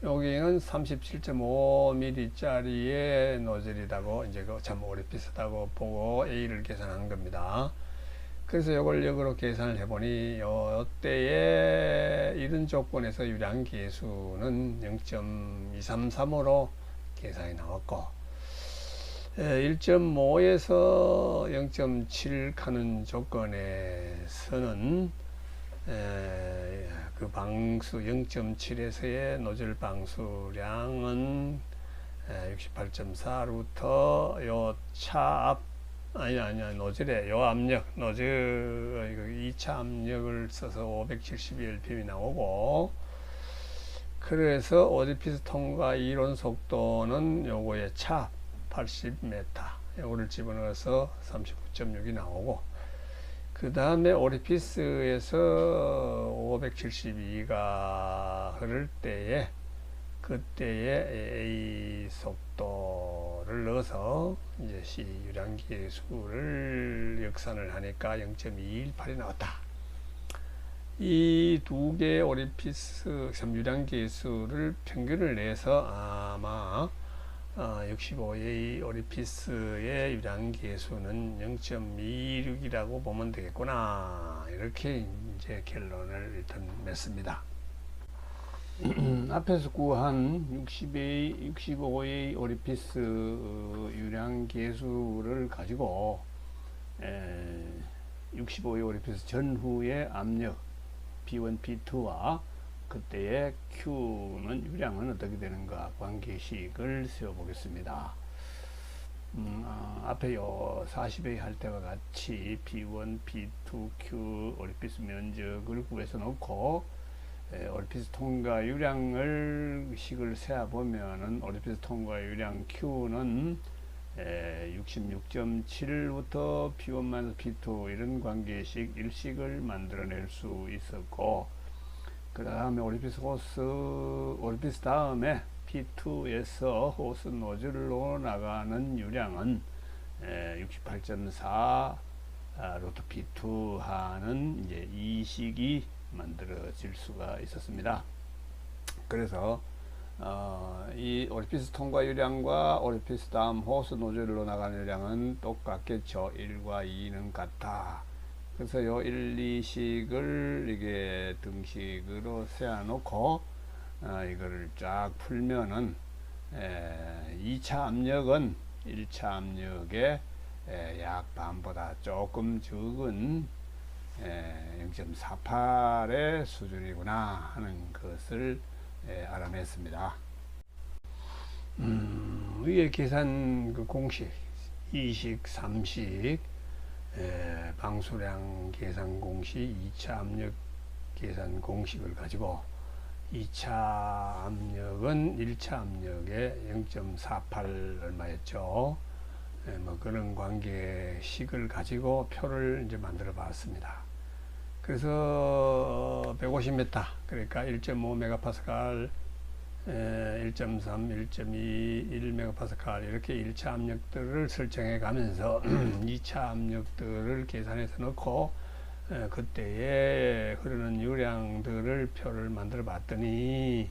여기는 37.5mm 짜리의 노즐이라고 이제 참 오리피스라고 보고 A를 계산한 겁니다. 그래서 이걸 역으로 계산을 해보니 이때에 이런 조건에서 유량 계수는 0.233으로 계산이 나왔고 1.5에서 0.7 가는 조건에서는 그 방수 0.7에서의 노즐 방수량은 68.4루터 요 차 앞 노즐에 요 압력 노즐 2차 압력을 써서 572rpm이 나오고, 그래서 오리피스 통과 이론 속도는 요거의 차 80m 요거를 집어넣어서 39.6이 나오고, 그 다음에 오리피스에서 572가 흐를 때에 그때의 A 속도를 넣어서 이제 C 유량계수를 역산을 하니까 0.218이 나왔다. 이 두 개의 오리피스 유량계수를 평균을 내서 아마 65의 오리피스의 유량계수는 0.26이라고 보면 되겠구나, 이렇게 이제 결론을 일단 냈습니다. 앞에서 구한 65의 오리피스 유량 계수를 가지고 65의 오리피스 전후의 압력 P1, P2와 그때의 Q는 유량은 어떻게 되는가 관계식을 세워 보겠습니다. 앞에 요 40A 할 때와 같이 P1, P2, Q 오리피스 면적을 구해서 놓고 오리피스 통과 유량을 식을 세어 보면은 오리피스 통과 유량 Q는 66.7부터 P1 P2 이런 관계식 일식을 만들어낼 수 있었고, 그 다음에 오리피스 다음에 P2에서 호스 노즐로 나가는 유량은 68.4 루트 P2 하는 이제 이 식이 만들어질 수가 있었습니다. 그래서 이 오리피스 통과 유량과 오리피스 다음 호스 노즐로 나가는 유량은 똑같겠죠. 1과 2는 같다. 그래서 요 1, 2식을 이게 등식으로 세워놓고 이거를 쫙 풀면은 2차 압력은 1차 압력의 약 반보다 조금 적은 0.48의 수준이구나 하는 것을 알아냈습니다. 위에 계산 그 공식 2식, 3식 방수량 계산 공식 2차 압력 계산 공식을 가지고 2차 압력은 1차 압력의 0.48 얼마였죠. 뭐 그런 관계식을 가지고 표를 이제 만들어 봤습니다. 그래서 150m, 그러니까 1.5MPa, 1.3, 1.2, 1MPa 이렇게 1차 압력들을 설정해 가면서 2차 압력들을 계산해서 넣고 그때에 흐르는 유량들을 표를 만들어 봤더니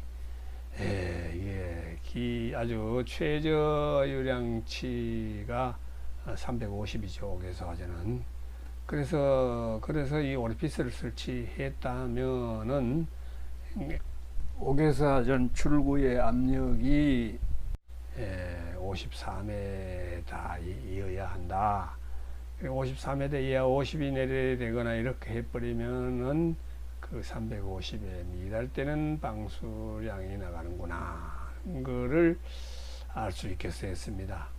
이게 아주 최저 유량치가 350이죠. 옥외소화제는. 그래서 이 오리피스를 설치했다면은 옥외소화전 출구의 압력이 53m이어야 한다. 53m 이하 50이 내려야 되거나 이렇게 해버리면은 그 350에 미달 때는 방수량이 나가는구나 그거를 알 수 있겠어 했습니다.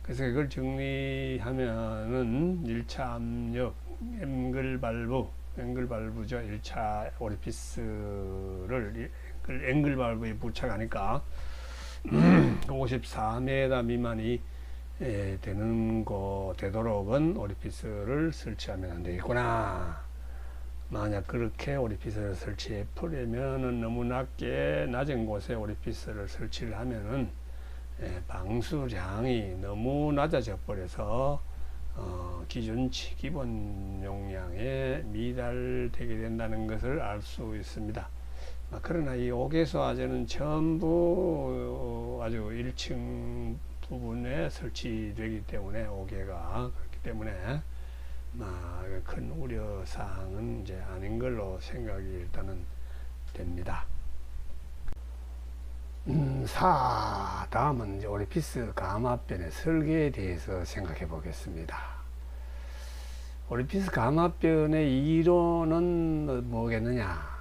그래서 이걸 정리하면은 1차 압력 앵글 발브죠. 1차 오리피스를 앵글 발브에 부착하니까 54m 미만이 되도록은 오리피스를 설치하면 안 되겠구나. 만약 그렇게 오리피스를 설치해 버리면은 너무 낮은 곳에 오리피스를 설치를 하면은 방수량이 너무 낮아져 버려서 기준치 기본 용량에 미달되게 된다는 것을 알 수 있습니다. 그러나 이 옥외소화제는 전부 아주 1층 부분에 설치되기 때문에 옥외가 그렇기 때문에 큰 우려 사항은 이제 아닌 걸로 생각이 일단은 됩니다. 다음은 이제 오리피스 감압변의 설계에 대해서 생각해 보겠습니다. 오리피스 감압변의 이론은 뭐겠느냐?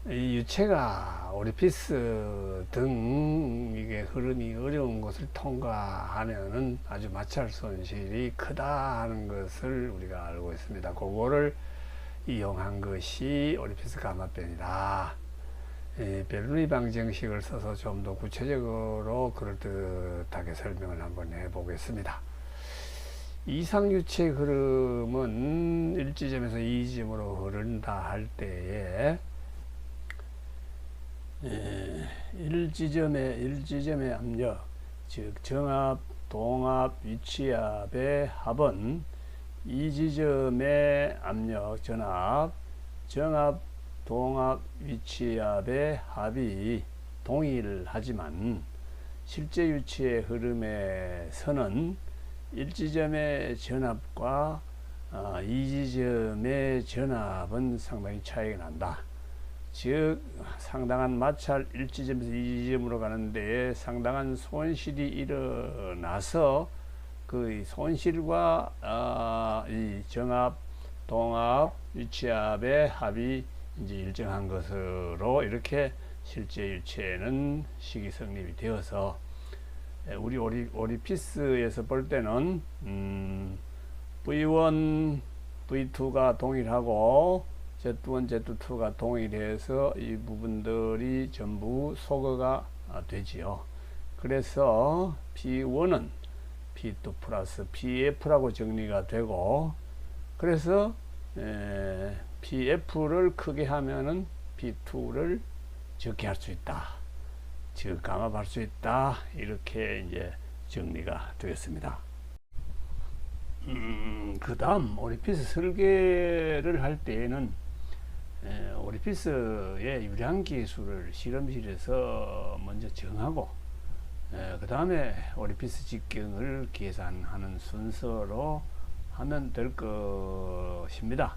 이 유체가 오리피스 등 이게 흐름이 어려운 곳을 통과하면은 아주 마찰 손실이 크다 하는 것을 우리가 알고 있습니다. 그거를 이용한 것이 오리피스 감압변이다. 베르누이 방정식을 써서 좀 더 구체적으로 그럴듯하게 설명을 한번 해보겠습니다. 이상유체 흐름은 1지점에서 2지점으로 흐른다 할 때에 1지점의 압력, 즉 정압, 동압, 위치압의 합은 2지점의 압력, 전압, 정압, 동압, 위치압의 합이 동일하지만 실제 유체의 흐름에서는 1지점의 전압과 2지점의 전압은 상당히 차이가 난다. 즉 상당한 마찰 1지점에서 2지점으로 가는 데에 상당한 손실이 일어나서 그 손실과 이 정압, 동압, 위치압의 합이 이제 일정한 것으로 이렇게 실제 유체는 식이 성립이 되어서 우리 오리피스에서 볼 때는 V1, V2가 동일하고 Z1, Z2가 동일해서 이 부분들이 전부 소거가 되지요. 그래서 P1은 P2 플러스 PF라고 정리가 되고, 그래서 PF를 크게 하면은 P2를 적게 할 수 있다. 즉 감압할 수 있다. 이렇게 이제 정리가 되겠습니다. 그 다음 오리피스 설계를 할 때에는 오리피스의 유량 계수를 실험실에서 먼저 정하고 그 다음에 오리피스 직경을 계산하는 순서로 하면 될 것입니다.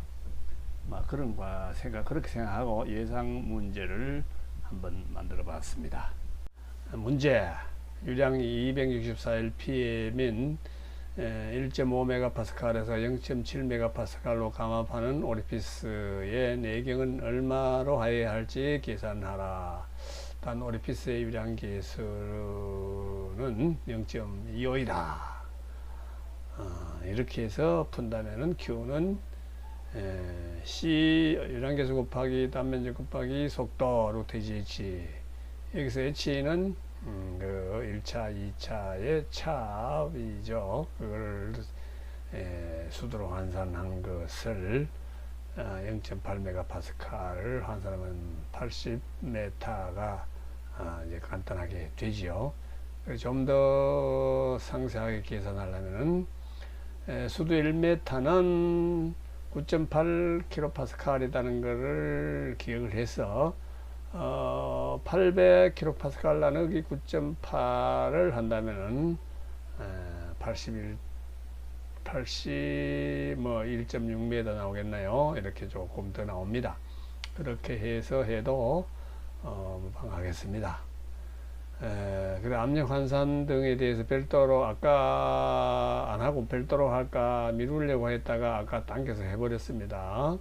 그렇게 생각하고 예상 문제를 한번 만들어 봤습니다. 문제: 유량이 264lpm인 1.5MPa에서 0.7MPa로 감압하는 오리피스의 내경은 얼마로 하여야 할지 계산하라. 단 오리피스의 유량 계수는 0.25이다. 이렇게 해서 푼다면은 Q는 C 유량계수 곱하기 단면적 곱하기 속도 루트 GH, 여기서 H는 그 1차, 2차의 차압이죠. 그걸 수도로 환산한 것을 0.8MPa를 환산하면 80m가 이제 간단하게 되지요. 좀 더 상세하게 계산하려면은 수도 1m는 9.8kPa이라는 것을 기억을 해서 800kPa 나누기 9.8을 한다면은 1.6m 나오겠나요? 이렇게 조금 더 나옵니다. 그렇게 해서 해도 무방하겠습니다. 그래 압력 환산 등에 대해서 별도로 아까 안 하고 별도로 할까 미루려고 했다가 아까 당겨서 해버렸습니다.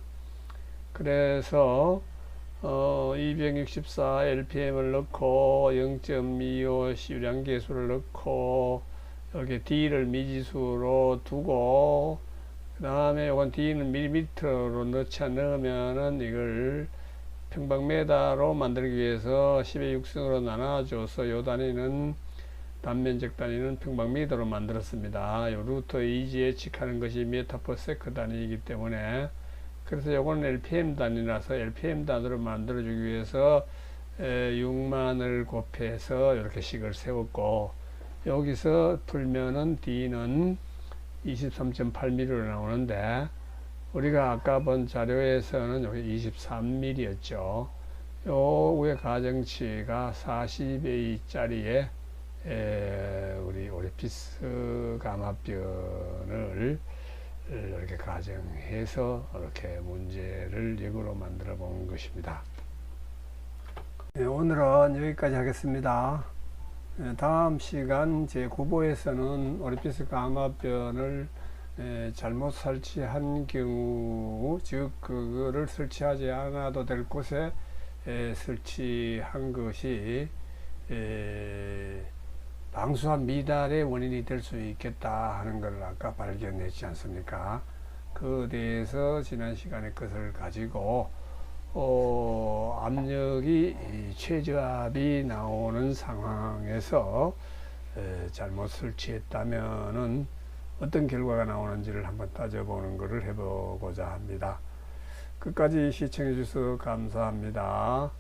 그래서 264 lpm을 넣고 0.25 유량계수를 넣고 여기 D를 미지수로 두고 그 다음에 이건 D는 밀리미터로 넣으면은 이걸 평방미터로 만들기 위해서 10의 6승으로 나눠줘서 요 단위는 단면적 단위는 평방미터로 만들었습니다. 요 루트 EGH 하는 것이 메타/세컨 단위이기 때문에, 그래서 요거는 LPM 단위라서 LPM 단위로 만들어주기 위해서 6만을 곱해서 이렇게 식을 세웠고, 여기서 풀면은 D는 23.8mm로 나오는데 우리가 아까 본 자료에서는 여기 23mm였죠. 요 위에 가정치가 40A짜리에 우리 오리피스 감압변을 이렇게 가정해서 이렇게 문제를 역으로 만들어 본 것입니다. 오늘은 여기까지 하겠습니다. 다음 시간 제9부에서는 오리피스 감압변을 잘못 설치한 경우, 즉 그거를 설치하지 않아도 될 곳에 설치한 것이 방수압 미달의 원인이 될 수 있겠다 하는 걸 아까 발견했지 않습니까? 그에 대해서 지난 시간의 것을 가지고 압력이 최저압이 나오는 상황에서 잘못 설치했다면은 어떤 결과가 나오는지를 한번 따져보는 것을 해보고자 합니다. 끝까지 시청해 주셔서 감사합니다.